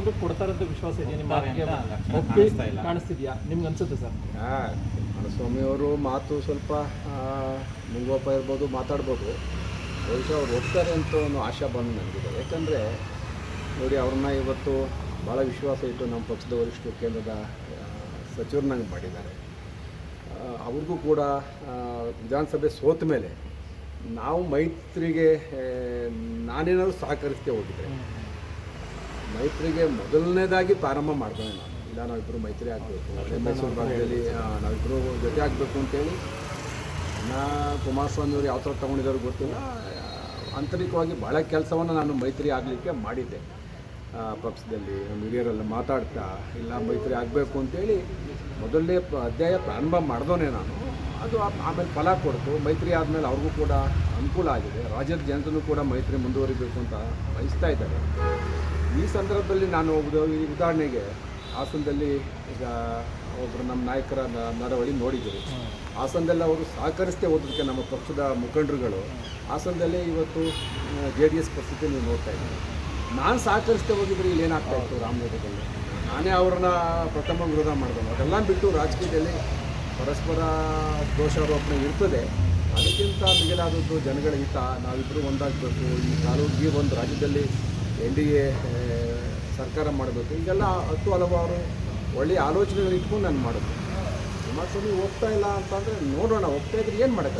ಲೋಕಸಭೆಗೆ ಕೊಡ್ತಾರಂತ ವಿಶ್ವಾಸ ಇದೆಯಾ ನಿಮ್ಮ ಮಾತಿಗೆ? ಕಾಣಿಸ್ತಿದ್ಯಾ ನಿಮ್ಗೆ ಅನ್ಸುತ್ತೆ ಸರ್? ಕುಮಾರಸ್ವಾಮಿ ಅವರು ಮಾತು ಸ್ವಲ್ಪ ಮುಂಗೋಪ ಇರ್ಬೋದು, ಮಾತಾಡ್ಬೋದು. ಬಹುಶಃ ಅವ್ರು ಹೋಗ್ತಾರೆ ಅಂತ ಒಂದು ಆಶಾ ಬಂದು ನನಗಿದೆ. ಯಾಕಂದರೆ ನೋಡಿ, ಅವ್ರನ್ನ ಇವತ್ತು ಭಾಳ ವಿಶ್ವಾಸ ಇಟ್ಟು ನಮ್ಮ ಪಕ್ಷದ ವರಿಷ್ಠರು ಕೇಂದ್ರದ ಸಚಿವರನ್ನಾಗಿ ಮಾಡಿದ್ದಾರೆ. ಅವ್ರಿಗೂ ಕೂಡ ವಿಧಾನಸಭೆ ಸೋತ ಮೇಲೆ ನಾವು ಮೈತ್ರಿಗೆ ನಾನೇನಾದರೂ ಸಹಕರಿಸ್ತೇ ಹೋಗಿದ್ದೆ. ಮೈತ್ರಿಗೆ ಮೊದಲನೇದಾಗಿ ಪ್ರಾರಂಭ ಮಾಡಿದೆ ನಾನು. ಇಲ್ಲ, ನಾವಿಬ್ಬರು ಮೈತ್ರಿ ಆಗಬೇಕು, ಮೈಸೂರು ಭಾಗದಲ್ಲಿ ನಾವಿಬ್ಬರು ಜೊತೆ ಆಗಬೇಕು ಅಂತೇಳಿ ಕುಮಾರಸ್ವಾಮಿ ಅವರು ಯಾವ ಥರ ತೊಗೊಂಡಿದ್ದಾರೆ ಗೊತ್ತಿಲ್ಲ. ಆಂತರಿಕವಾಗಿ ಭಾಳ ಕೆಲಸವನ್ನು ನಾನು ಮೈತ್ರಿ ಆಗಲಿಕ್ಕೆ ಮಾಡಿದ್ದೆ. ಪಕ್ಷದಲ್ಲಿ ಹಿರಿಯರೆಲ್ಲ ಮಾತಾಡ್ತಾ ಇಲ್ಲ ಮೈತ್ರಿ ಆಗಬೇಕು ಅಂತೇಳಿ ಮೊದಲನೇ ಅಧ್ಯಾಯ ಪ್ರಾರಂಭ ಮಾಡಿದೋನೆ ನಾನು. ಅದು ಆಮೇಲೆ ಫಲ ಕೊಡ್ತು. ಮೈತ್ರಿ ಆದಮೇಲೆ ಅವ್ರಿಗೂ ಕೂಡ ಅನುಕೂಲ ಆಗಿದೆ. ರಾಜ್ಯದ ಜನತೆಯೂ ಕೂಡ ಮೈತ್ರಿ ಮುಂದುವರಿಬೇಕು ಅಂತ ಬಯಸ್ತಾ ಇದ್ದಾರೆ. ಈ ಸಂದರ್ಭದಲ್ಲಿ ನಾನು ಉದಾಹರಣೆಗೆ ಹಾಸನದಲ್ಲಿ ಈಗ ಒಬ್ಬರು ನಮ್ಮ ನಾಯಕರ ನಡವಳಿ ನೋಡಿದ್ದೀವಿ. ಹಾಸನದಲ್ಲಿ ಅವರು ಸಹಕರಿಸ್ತೇ ಹೋದಕ್ಕೆ ನಮ್ಮ ಪಕ್ಷದ ಮುಖಂಡರುಗಳು ಹಾಸನದಲ್ಲಿ ಇವತ್ತು JDS ಪರಿಸ್ಥಿತಿ ನೀವು ನೋಡ್ತಾ ಇದ್ದೀವಿ. ನಾನು ಸಹಕರಿಸ್ತೇ ಹೋಗಿದ್ರೆ ಇಲ್ಲಿ ಏನಾಗ್ತಾ ಇತ್ತು ರಾಮನಗರದಲ್ಲಿ? ನಾನೇ ಅವ್ರನ್ನ ಪ್ರಥಮ ವಿರೋಧ ಮಾಡಿದನು. ಅದೆಲ್ಲ ಬಿಟ್ಟು ರಾಜಕೀಯದಲ್ಲಿ ಪರಸ್ಪರ ದೋಷಾರೋಪಣೆ ಇರ್ತದೆ. ಅದಕ್ಕಿಂತ ಮಿಗಿಲಾದದ್ದು ಜನಗಳ ಹಿತ. ನಾವಿಬ್ಬರು ಒಂದಾಗಬೇಕು, ಈ ತಾಲೂಕಿಗೆ ಒಂದು ರಾಜ್ಯದಲ್ಲಿ NDA ಸರ್ಕಾರ ಮಾಡಬೇಕು. ಈಗೆಲ್ಲ ಹಲವಾರು ಒಳ್ಳೆಯ ಆಲೋಚನೆಗಳು ಇಟ್ಕೊಂಡು ನಾನು ಮಾಡೋದು. ಕುಮಾರಸ್ವಾಮಿ ಹೋಗ್ತಾ ಇಲ್ಲ ಅಂತಂದರೆ ನೋಡೋಣ, ಹೋಗ್ತಾ ಇದ್ರೆ ಏನು ಮಾಡೋಕ್ಕೆ.